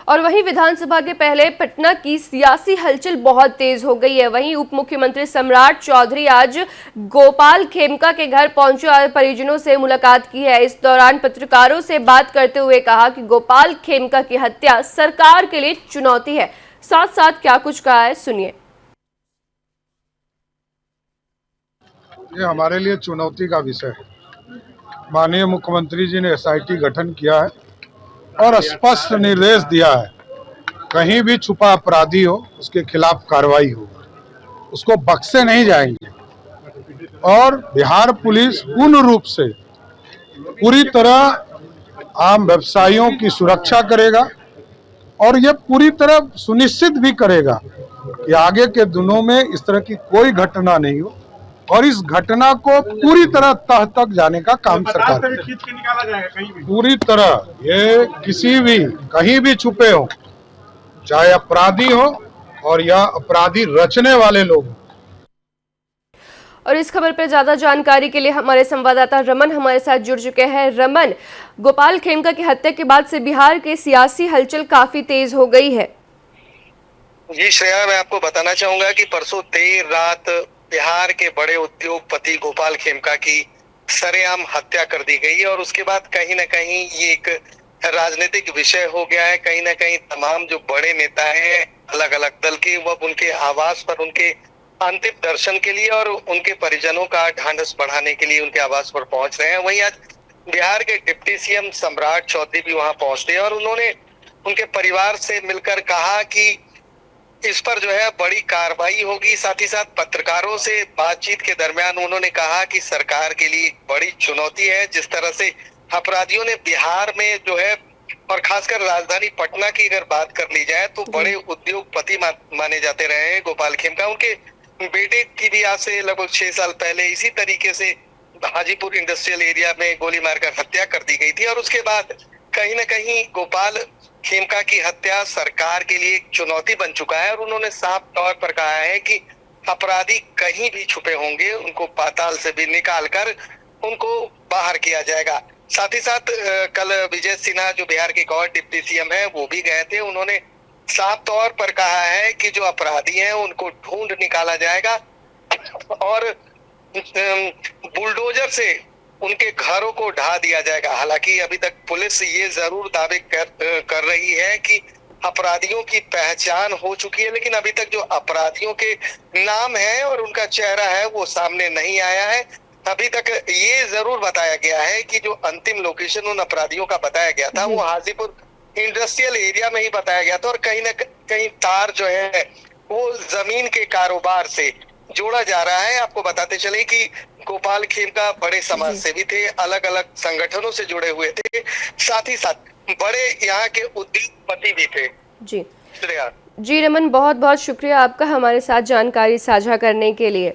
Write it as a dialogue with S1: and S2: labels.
S1: और वहीं विधानसभा के पहले पटना की सियासी हलचल बहुत तेज हो गई है। वहीं उप मुख्यमंत्री सम्राट चौधरी आज गोपाल खेमका के घर पहुंचे और परिजनों से मुलाकात की है। इस दौरान पत्रकारों से बात करते हुए कहा कि गोपाल खेमका की हत्या सरकार के लिए चुनौती है। साथ साथ क्या कुछ कहा है, सुनिए।
S2: ये हमारे लिए चुनौती का विषय है। माननीय मुख्यमंत्री जी ने एसआईटी गठन किया है और स्पष्ट निर्देश दिया है, कहीं भी छुपा अपराधी हो उसके खिलाफ कार्रवाई हो, उसको बख्शे नहीं जाएंगे। और बिहार पुलिस पूर्ण रूप से पूरी तरह आम व्यवसायियों की सुरक्षा करेगा और ये पूरी तरह सुनिश्चित भी करेगा कि आगे के दिनों में इस तरह की कोई घटना नहीं हो और इस घटना को पूरी तरह तह तक जाने का काम सरकार खींच के निकाला जाएगा। कहीं भी पूरी तरह ये किसी भी कहीं भी छुपे हो, चाहे अपराधी हो और या अपराधी रचने वाले लोग।
S1: और इस खबर पर ज्यादा जानकारी के लिए हमारे संवाददाता रमन हमारे साथ जुड़ चुके हैं। रमन, गोपाल खेमका की हत्या के बाद से बिहार के सियासी हलचल काफी तेज हो गई है।
S3: जी श्रेया, मैं आपको बताना चाहूंगा कि परसों देर रात बिहार के बड़े उद्योगपति गोपाल खेमका की सरेआम हत्या कर दी गई और उसके बाद कहीं ना कहीं ये एक राजनीतिक विषय हो गया है। कहीं ना कहीं तमाम जो बड़े नेता हैं अलग अलग दल के, वो उनके आवास पर उनके अंतिम दर्शन के लिए और उनके परिजनों का ढांढस बढ़ाने के लिए उनके आवास पर पहुंच रहे हैं। वहीं आज बिहार के डिप्टी सीएम सम्राट चौधरी भी वहां पहुंचे और उन्होंने उनके परिवार से मिलकर कहा कि इस पर जो है बड़ी कार्रवाई होगी। साथ ही साथ पत्रकारों से बातचीत के दरमियान उन्होंने कहा कि सरकार के लिए बड़ी चुनौती है जिस तरह से अपराधियों ने बिहार में जो है, और खासकर राजधानी पटना की अगर बात कर ली जाए तो बड़े उद्योगपति माने जाते रहे हैं गोपाल खेमका। उनके बेटे की भी आज से लगभग 6 साल पहले इसी तरीके से हाजीपुर इंडस्ट्रियल एरिया में गोली मारकर हत्या कर दी गई थी और उसके बाद कहीं ना कहीं गोपाल खेमका की हत्या सरकार के लिए एक चुनौती बन चुका है और उन्होंने साफ तौर पर कहा है कि अपराधी कहीं भी छुपे होंगे उनको पाताल से भी निकालकर उनको बाहर किया जाएगा। साथ ही साथ कल विजय सिन्हा जो बिहार के एक और डिप्टी सीएम है वो भी गए थे। उन्होंने साफ तौर पर कहा है कि जो अपराधी हैं उनको ढूंढ निकाला जाएगा और बुलडोजर से उनके घरों को ढा दिया जाएगा। हालांकि अभी तक पुलिस ये जरूर दावे कर रही है कि अपराधियों की पहचान हो चुकी है, लेकिन अभी तक जो अपराधियों के नाम है और उनका चेहरा है वो सामने नहीं आया है। अभी तक ये जरूर बताया गया है कि जो अंतिम लोकेशन उन अपराधियों का बताया गया था वो हाजीपुर इंडस्ट्रियल एरिया में ही बताया गया था और कहीं न कहीं तार जो है वो जमीन के कारोबार से जोड़ा जा रहा है। आपको बताते चले कि गोपाल खेमका बड़े समाज सेवी थे, अलग अलग संगठनों से जुड़े हुए थे, साथ ही साथ बड़े यहाँ के उद्योगपति भी थे।
S1: जी रमन, बहुत बहुत शुक्रिया आपका हमारे साथ जानकारी साझा करने के लिए।